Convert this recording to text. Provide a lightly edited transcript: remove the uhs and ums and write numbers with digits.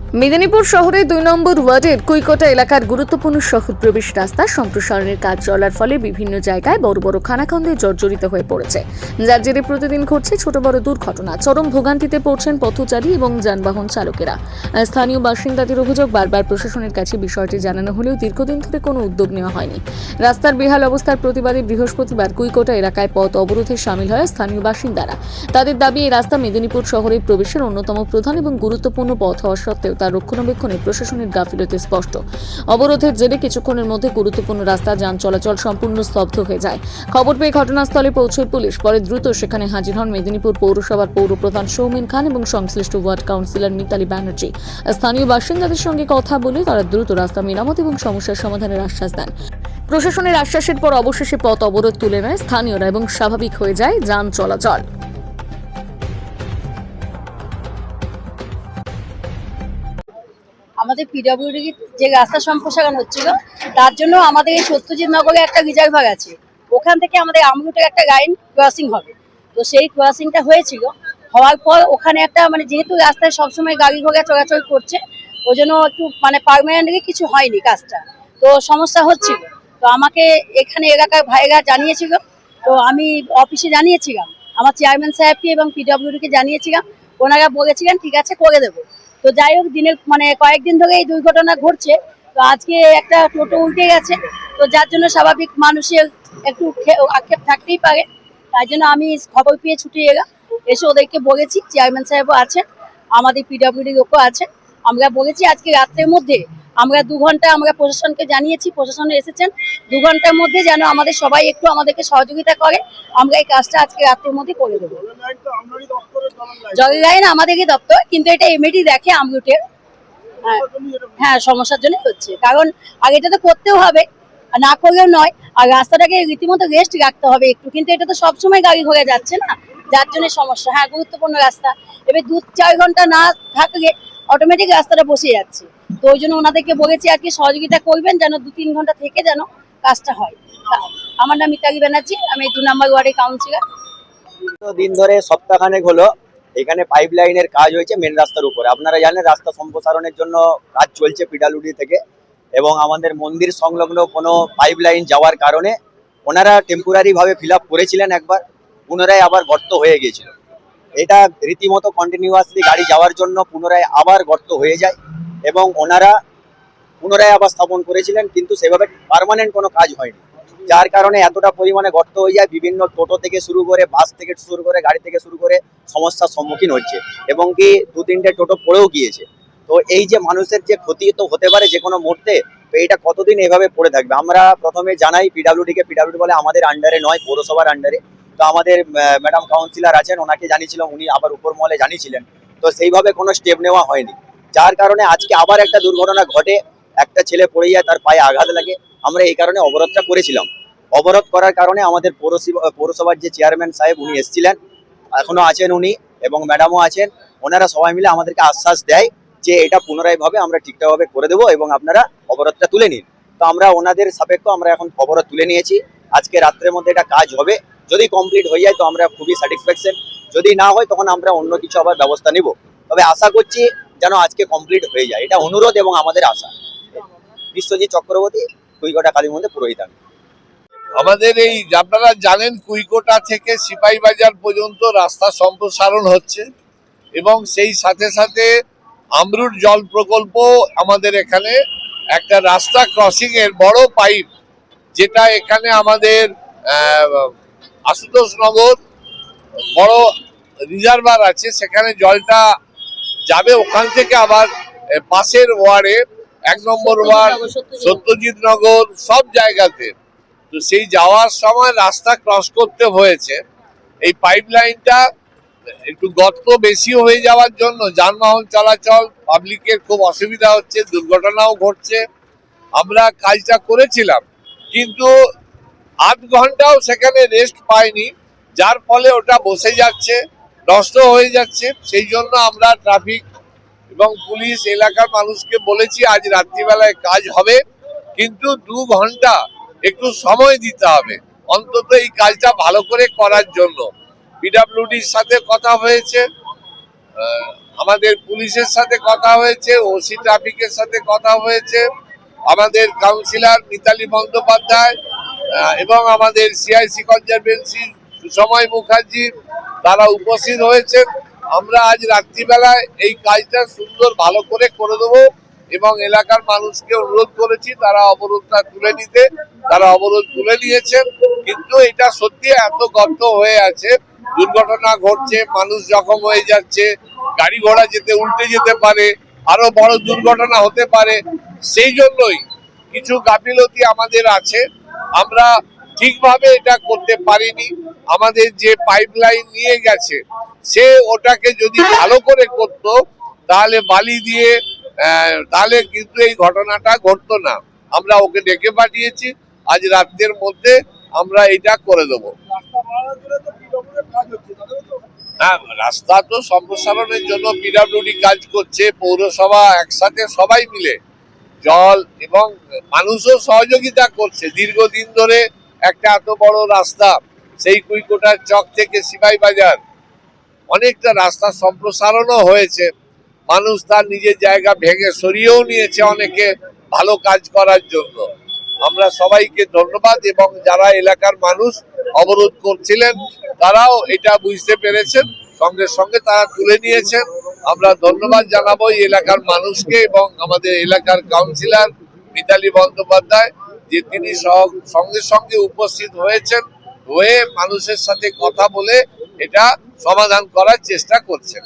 মেদিনীপুর শহরের ২ নম্বর ওয়ার্ডের কুইকোটা এলাকার গুরুত্বপূর্ণ শহর প্রবেশ রাস্তা সম্প্রসারণের কাজ চলার ফলে বিভিন্ন জায়গায় বড় বড় খানাখন্দে জর্জরিত হয়ে পড়েছে, যার জেরে প্রতিদিন ঘটছে ছোট বড় দুর্ঘটনা। চরম ভোগান্তিতে পড়ছেন পথচারী এবং যানবাহন চালকেরা। স্থানীয় বাসিন্দাদের অভিযোগ, বারবার প্রশাসনের কাছে বিষয়টি জানানো হলেও দীর্ঘদিন ধরে কোনো উদ্যোগ নেওয়া হয়নি। রাস্তার বেহাল অবস্থার প্রতিবাদে বৃহস্পতিবার কুইকোটা এলাকায় পথ অবরোধে সামিল হয় স্থানীয় বাসিন্দারা। তাদের দাবি, এই রাস্তা মেদিনীপুর শহরে প্রবেশের অন্যতম প্রধান এবং গুরুত্বপূর্ণ পথ হওয়া সত্ত্বেও তার রক্ষণাবেক্ষণে প্রশাসনের গাফিলতি স্পষ্ট। অবরোধের জেরে কিছুক্ষণের মধ্যে গুরুত্বপূর্ণ রাস্তা যান চলাচল সম্পূর্ণ স্তব্ধ হয়ে যায়। খবর পেয়ে ঘটনাস্থলে পৌঁছয় পুলিশ। পরে দ্রুত সেখানে হাজির হন মেদিনীপুর পৌরসভার পৌরপ্রধান সৌমেন খান এবং সংশ্লিষ্ট ওয়ার্ড কাউন্সিলর মিতালি ব্যানার্জি। স্থানীয় বাসিন্দাদের সঙ্গে কথা বলে তারা দ্রুত রাস্তা মেরামত এবং সমস্যার সমাধানের আশ্বাস দেন। প্রশাসনের আশ্বাসের পর অবশেষে পথ অবরোধ তুলে নেয় স্থানীয়রা এবং স্বাভাবিক হয়ে যায় যান চলাচল। আমাদের পিডব্লিউডি যে রাস্তা সম্প্রসারণ হচ্ছিল তার জন্য আমাদের এই সত্যজিৎ নগরে একটা রিজার্ভার আছে, ওখান থেকে আমাদের আমরুটের একটা লাইন ক্রসিং হবে। তো সেই ক্রসিংটা হয়েছিল, হওয়ার পর ওখানে একটা যেহেতু রাস্তায় সবসময় গাড়ি ঘোড়া চলাচল করছে, ওই জন্য একটু পার্মানেন্টলি কিছু হয়নি কাজটা, তো সমস্যা হচ্ছিল। তো আমাকে এখানে এলাকার ভাইরা জানিয়েছিল, তো আমি অফিসে জানিয়েছিলাম, আমার চেয়ারম্যান সাহেবকে এবং পিডব্লিউডিকে জানিয়েছিলাম। ওনারা বলেছিলেন ঠিক আছে করে দেবো। তো যাই হোক, দিনের কয়েকদিন ধরে এই দুর্ঘটনা ঘটছে। তো আজকে একটা টোটো উল্টে গেছে, তো যার জন্য স্বাভাবিক মানুষের একটু আক্ষেপ থাকতেই পারে। তাই জন্য আমি খবর পেয়ে ছুটে এলাম, এসে ওদেরকে বলেছি, চেয়ারম্যান সাহেবও আছেন, আমাদের পিডব্লিউডি লোকও আছেন। আমরা বলেছি আজকে রাত্রের মধ্যে আমরা 2 ঘন্টা আমরা প্রশাসনকে জানিয়েছি, প্রশাসনে এসেছেন। 2 ঘন্টার মধ্যে যেন আমাদের সবাই একটু আমাদেরকে সহযোগিতা করে, আমরা এই কাজটা আজকে রাত্রের মধ্যে করে দেবো। জলের লাইন আমাদেরই দপ্তর, কিন্তু এটা এমএডি দেখে আমরুটের। হ্যাঁ, সমস্যার জন্য হচ্ছে, কারণ আগে এটা তো করতেও হবে, না করলেও নয়। আর রাস্তাটাকে রীতিমতো রেস্ট রাখতে হবে একটু, কিন্তু এটা তো সবসময় গাড়ি ঘোড়া যাচ্ছে না, যার জন্য সমস্যা। হ্যাঁ, গুরুত্বপূর্ণ রাস্তা, এবার 2-4 ঘন্টা না থাকলে অটোমেটিক রাস্তাটা বসে যাচ্ছে। তো ওই জন্য ওনাদেরকে বলেছি আজকে সহযোগিতা করবেন, যেন 2-3 ঘন্টা থেকে যেন কাজটা হয়। আমার নাম মিতালি ব্যানার্জি, আমি 2 নম্বর ওয়ার্ডের কাউন্সিলর। দিন ধরে সপ্তাহখানেক হলো এখানে পাইপ লাইনের কাজ হয়েছে মেন রাস্তার উপরে। আপনারা জানেন রাস্তা সম্প্রসারণের জন্য কাজ চলছে পিডব্লিউডি থেকে, এবং আমাদের মন্দির সংলগ্ন কোনো পাইপ লাইন যাওয়ার কারণে ওনারা টেম্পোরারি ভাবে ফিল আপ করেছিলেন একবার, পুনরায় আবার গর্ত হয়ে গিয়েছিল। এটা রীতিমতো কন্টিনিউয়াসলি গাড়ি যাওয়ার জন্য পুনরায় আবার গর্ত হয়ে যায়, এবং ওনারা পুনরায় আবার স্থাপন করেছিলেন, কিন্তু সেভাবে পার্মানেন্ট কোনো কাজ হয়নি, যার কারণে এতটা পরিমাণে গর্ত হয়ে যায়। বিভিন্ন টোটো থেকে শুরু করে, বাস থেকে শুরু করে, গাড়ি থেকে শুরু করে সমস্যার সম্মুখীন হচ্ছে, এবং কি 2-3টে টোটো পড়েও গিয়েছে। তো এই যে মানুষের যে ক্ষতি তো হতে পারে যে কোনো মুহূর্তে, তো এইটা কতদিন এভাবে পড়ে থাকবে? আমরা প্রথমে জানাই পিডব্লিউডিকে, পিডব্লিউডি বলে আমাদের আন্ডারে নয়, পৌরসভার আন্ডারে। তো আমাদের ম্যাডাম কাউন্সিলর আছেন, ওনাকে জানিয়েছিলাম, উনি আবার উপর মহলে জানিয়েছিলেন, তো সেইভাবে কোনো স্টেপ নেওয়া হয়নি, যার কারণে আজকে আবার একটা দুর্ঘটনা ঘটে, একটা ছেলে পড়ে যায়, তার পায়ে আঘাত লাগে। আমরা এই কারণে অবরোধটা করেছিলাম। অবরোধ করার কারণে আমাদের পৌরসভার যে চেয়ারম্যান সাহেব উনি এসেছিলেন, এখনো আছেন উনি, এবং ম্যাডামও আছেন। ওনারা সবাই মিলে আমাদেরকে আশ্বাস দেয় যে এটা পুনরায় ভাবে আমরা ঠিকঠাকভাবে করে দেবো এবং আপনারা অবরোধটা তুলে নিন। তো আমরা ওনাদের সাপেক্ষ আমরা এখন অবরোধ তুলে নিয়েছি। আজকে রাত্রের মধ্যে এটা কাজ হবে, যদি কমপ্লিট হয়ে যায় তো আমরা খুবই স্যাটিসফ্যাকশন, যদি না হয় তখন আমরা অন্য কিছু আবার ব্যবস্থা নিব। তবে আশা করছি যেন আজকে কমপ্লিট হয়ে যায়, এটা অনুরোধ এবং আমাদের আশা। বিশ্বজিৎ চক্রবর্তী, কুইকোটা কালী মন্দির পুরোহিত। আমাদের এই আপনারা জানেন কুইকোটা থেকে সিপাহীবাজার পর্যন্ত রাস্তা সম্প্রসারণ হচ্ছে, এবং সেই সাথে সাথে আমরুট জল প্রকল্প আমাদের এখানে একটা রাস্তা ক্রসিং এর বড় পাইপ, যেটা এখানে আমাদের আশুতোষ নগর বড় রিজার্ভার আছে, সেখানে জলটা যাবে, ওখান থেকে আবার পাশের ওয়ার্ডে 1 নম্বর ওয়ার্ড, সত্যজিৎ নগর, সব জায়গাতে। তো সেই যাওয়ার সময় রাস্তা ক্রস করতে হয়েছে। এই পাইপ লাইনটা একটু গর্ত বেশি হয়ে যাওয়ার জন্য যানবাহন চলাচল, পাবলিকের খুব অসুবিধা হচ্ছে, দুর্ঘটনাও ঘটছে। আমরা কাজটা করেছিলাম, কিন্তু 8 ঘন্টাও সেখানে রেস্ট পাইনি, যার ফলে ওটা বসে যাচ্ছে, নষ্ট হয়ে যাচ্ছে। সেই জন্য আমরা ট্রাফিক এবং পুলিশ এলাকার মানুষকে বলেছি আজ রাত্রিবেলায় কাজ হবে, কিন্তু 2 ঘন্টা একটু সময় দিতে হবে অন্তত এই কাজটা ভালো করে করার জন্য। পিডব্লিউডির সাথে কথা হয়েছে, আমাদের পুলিশের সাথে কথা হয়েছে, ওসি ট্রাফিকের সাথে কথা হয়েছে, আমাদের কাউন্সিলর মিতালি বন্দ্যোপাধ্যায় এবং আমাদের সিআইসি কনজারভেন্সি সুসময় মুখার্জি তারা উপস্থিত হয়েছেন। আমরা আজ রাত্রিবেলায় এই কাজটা সুন্দর ভালো করে দেবো এবং এলাকার মানুষকে অনুরোধ করেছি তারা অবরোধটা তুলে নিতে। তারা অবরোধ তুলে নিয়েছেন, কিন্তু এটা সত্যি এত গর্ত হয়ে আছে, দুর্ঘটনা ঘটছে, মানুষ জখম হয়ে যাচ্ছে, গাড়ি ঘোড়া উল্টে যেতে পারে, আরো বড় দুর্ঘটনা হতে পারে। সেই জন্যই কিছু গাফিলতি আমাদের আছে, আমরা ঠিকভাবে এটা করতে পারিনি। আমাদের যে পাইপলাইন নিয়ে গেছে সে ওটাকে যদি ভালো করে করতো তাহলে বালি দিয়ে তাহলে কিন্তু এই ঘটনাটা ঘটতো না। আমরা ওকে ডেকে পাঠিয়েছি, আজ রাতের মধ্যে আমরা এটা করে দেবো। হ্যাঁ, রাস্তা তো সম্প্রসারণের জন্য পিডব্লিউডি কাজ করছে, পৌরসভা একসাথে সবাই মিলে, জল এবং মানুষও সহযোগিতা করছে। দীর্ঘদিন ধরে একটা এত বড় রাস্তা, সেই কুইকোটার চক থেকে সিপাই বাজার অনেকটা রাস্তা সম্প্রসারণও হয়েছে, মানুষ তার নিজের জায়গা ভেঙে সরিয়েও নিয়েছে অনেকে ভালো কাজ করার জন্য। আমরা সবাইকে ধন্যবাদ, এবং যারা এলাকার মানুষ অবরোধ করছিলেন তারাও এটা বুঝতে পেরেছেন, সঙ্গে সঙ্গে তারা তুলে নিয়েছেন। আমরা ধন্যবাদ জানাবো এই এলাকার মানুষকে এবং আমাদের এলাকার কাউন্সিলর মিতালি বন্দ্যোপাধ্যায়, যে তিনি সঙ্গে সঙ্গে উপস্থিত হয়েছেন, হয়ে মানুষের সাথে কথা বলে এটা সমাধান করার চেষ্টা করছেন।